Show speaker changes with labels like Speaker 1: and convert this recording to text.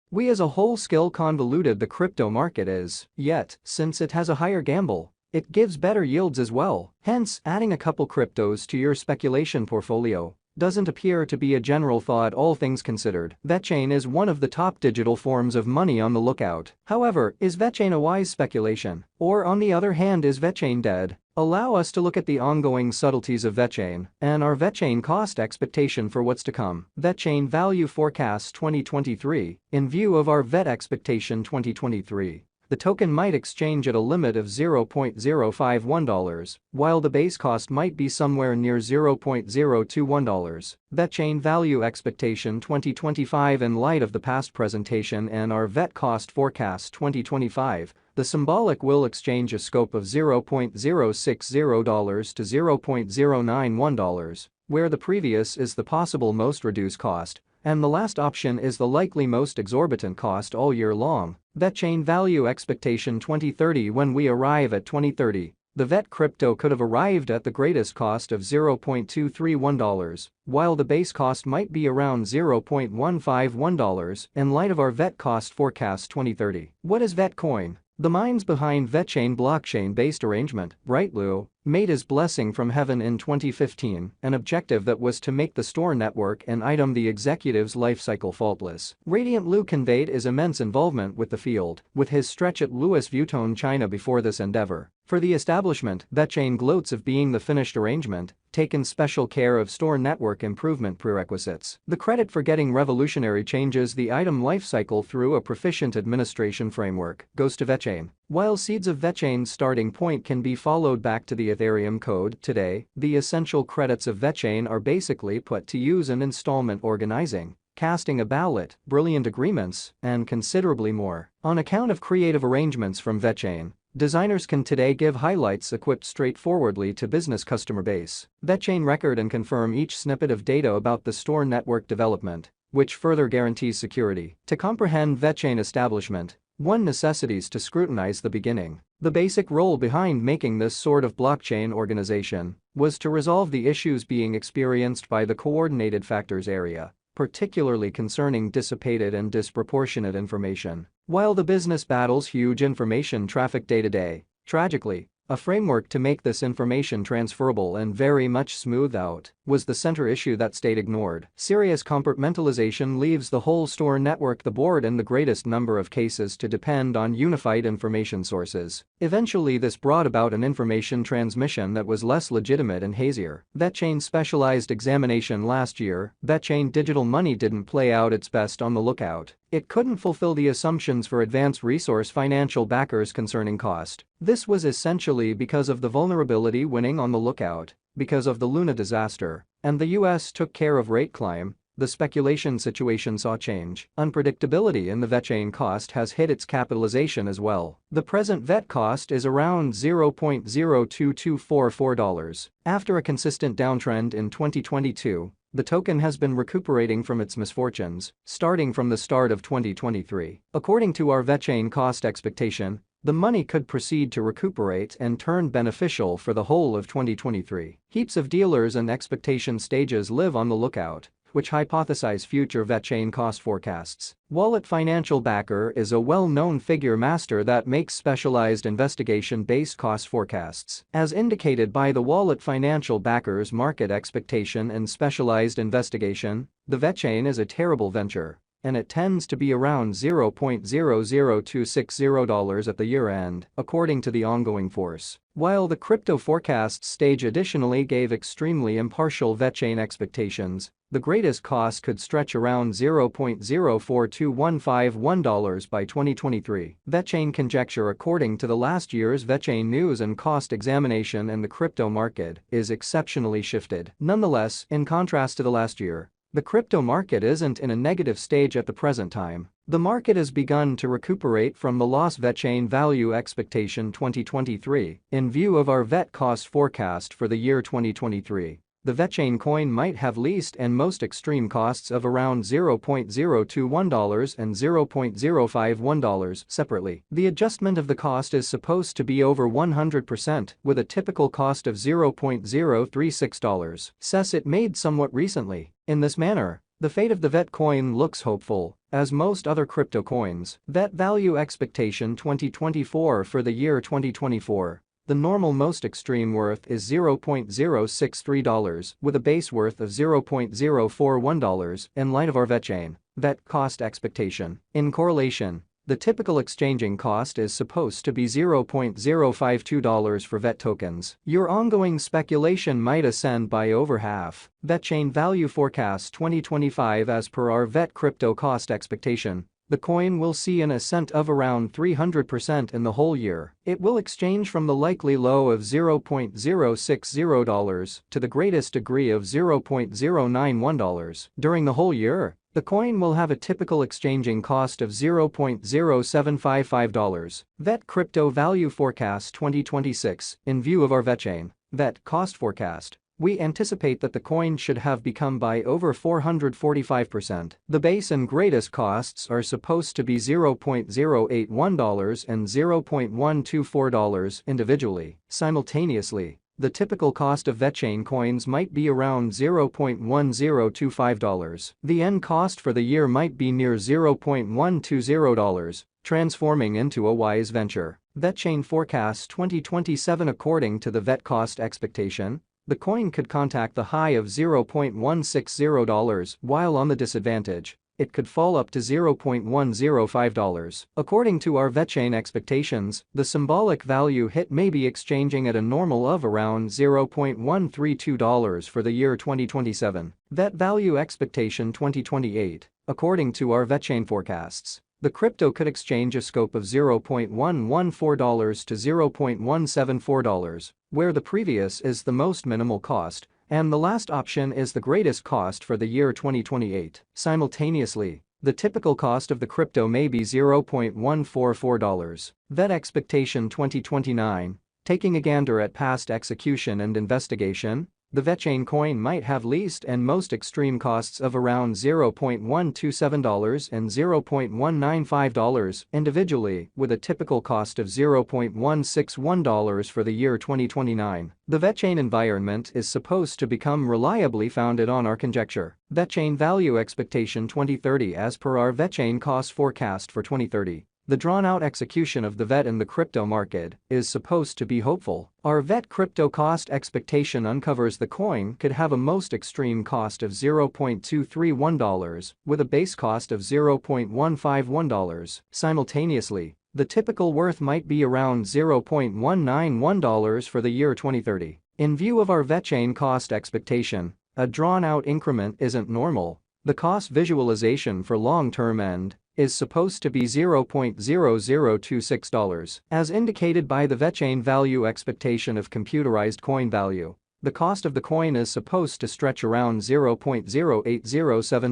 Speaker 1: We as a whole skill convoluted the crypto market is, yet, since it has a higher gamble, it gives better yields as well. Hence, adding a couple cryptos to your speculation portfolio doesn't appear to be a general thought all things considered. Vechain is one of the top digital forms of money on the lookout. However, is Vechain a wise speculation? Or on the other hand, is Vechain dead? Allow us to look at the ongoing subtleties of Vechain and our Vechain cost expectation for what's to come. Vechain value forecast 2023. In view of our VET expectation 2023, the token might exchange at a limit of $0.051, while the base cost might be somewhere near $0.021. Vechain value expectation 2025. In light of the past presentation and our VET cost forecast 2025, the symbolic will exchange a scope of $0.060 to $0.091, where the previous is the possible most reduced cost, and the last option is the likely most exorbitant cost all year long. Vechain value expectation 2030. When we arrive at 2030, the VET crypto could have arrived at the greatest cost of $0.231, while the base cost might be around $0.151 in light of our VET cost forecast 2030. What is Vechain? The minds behind Vechain blockchain-based arrangement, Brightlu, made his blessing from heaven in 2015, an objective that was to make the store network and item the executive's lifecycle faultless. Radiant Lu conveyed his immense involvement with the field, with his stretch at Louis Vuitton China before this endeavor. For the establishment, Vechain gloats of being the finished arrangement, taken special care of store network improvement prerequisites. The credit for getting revolutionary changes the item lifecycle through a proficient administration framework goes to Vechain. While seeds of Vechain's starting point can be followed back to the Ethereum code today, the essential credits of Vechain are basically put to use in installment organizing, casting a ballot, brilliant agreements, and considerably more. On account of creative arrangements from Vechain, designers can today give highlights equipped straightforwardly to business customer base. Vechain record and confirm each snippet of data about the store network development, which further guarantees security. To comprehend Vechain establishment, one necessities to scrutinize the beginning. The basic role behind making this sort of blockchain organization was to resolve the issues being experienced by the coordinated factors area, particularly concerning dissipated and disproportionate information. While the business battles huge information traffic day to day, tragically, a framework to make this information transferable and very much smoothed out was the center issue that stayed ignored. Serious compartmentalization leaves the whole store network the board in the greatest number of cases to depend on unified information sources. Eventually this brought about an information transmission that was less legitimate and hazier. Vechain specialized examination last year, Vechain digital money didn't play out its best on the lookout. It couldn't fulfill the assumptions for advanced resource financial backers concerning cost. This was essentially because of the vulnerability winning on the lookout, because of the Luna disaster, and the US took care of rate climb. The speculation situation saw change. Unpredictability in the Vechain cost has hit its capitalization as well. The present VET cost is around $0.02244. After a consistent downtrend in 2022, the token has been recuperating from its misfortunes, starting from the start of 2023. According to our Vechain cost expectation, the money could proceed to recuperate and turn beneficial for the whole of 2023. Heaps of dealers and expectation stages live on the lookout, which hypothesize future Vechain cost forecasts. Wallet Financial Backer is a well-known figure master that makes specialized investigation-based cost forecasts. As indicated by the Wallet Financial Backer's market expectation and specialized investigation, the Vechain is a terrible venture, and it tends to be around $0.00260 at the year end, according to the ongoing force. While the crypto forecast stage additionally gave extremely impartial Vechain expectations, the greatest cost could stretch around $0.042151 by 2023. Vechain conjecture according to the last year's Vechain news and cost examination in the crypto market is exceptionally shifted. Nonetheless, in contrast to the last year, the crypto market isn't in a negative stage at the present time. The market has begun to recuperate from the lost Vechain value expectation 2023. In view of our VET cost forecast for the year 2023, the Vechain coin might have least and most extreme costs of around $0.021 and $0.051 separately. The adjustment of the cost is supposed to be over 100%, with a typical cost of $0.036. Says it made somewhat recently. In this manner, the fate of the VET coin looks hopeful, as most other crypto coins. Vet value expectation 2024. For the year 2024, the normal most extreme worth is $0.063 with a base worth of $0.041 in light of our Vechain vet cost expectation. In correlation, the typical exchanging cost is supposed to be $0.052 for vet tokens. Your ongoing speculation might ascend by over half. Vechain value forecast 2025. As per our vet crypto cost expectation, the coin will see an ascent of around 300% in the whole year. It will exchange from the likely low of $0.060 to the greatest degree of $0.091. During the whole year, the coin will have a typical exchanging cost of $0.0755. Vet crypto value forecast 2026. In view of our Vechain vet cost forecast, we anticipate that the coin should have become by over 445%. The base and greatest costs are supposed to be $0.081 and $0.124 individually. Simultaneously, the typical cost of Vechain coins might be around $0.1025. The end cost for the year might be near $0.120, transforming into a wise venture. Vechain forecast 2027. According to the vet cost expectation, the coin could contact the high of $0.160, while on the disadvantage, it could fall up to $0.105. According to our Vechain expectations, the symbolic value hit may be exchanging at a normal of around $0.132 for the year 2027. Vet value expectation 2028. According to our Vechain forecasts, the crypto could exchange a scope of $0.114 to $0.174, where the previous is the most minimal cost and the last option is the greatest cost for the year 2028. Simultaneously, the typical cost of the crypto may be $0.144. Vet expectation 2029. Taking a gander at past execution and investigation, the Vechain coin might have least and most extreme costs of around $0.127 and $0.195 individually, with a typical cost of $0.161 for the year 2029. The Vechain environment is supposed to become reliably founded on our conjecture. Vechain value expectation 2030. As per our Vechain cost forecast for 2030, the drawn-out execution of the vet in the crypto market is supposed to be hopeful. Our vet crypto cost expectation uncovers the coin could have a most extreme cost of $0.231 with a base cost of $0.151. Simultaneously, the typical worth might be around $0.191 for the year 2030. In view of our Vechain cost expectation, a drawn-out increment isn't normal. The cost visualization for long-term end is supposed to be $0.0026. As indicated by the Vechain value expectation of computerized coin value, the cost of the coin is supposed to stretch around $0.0807.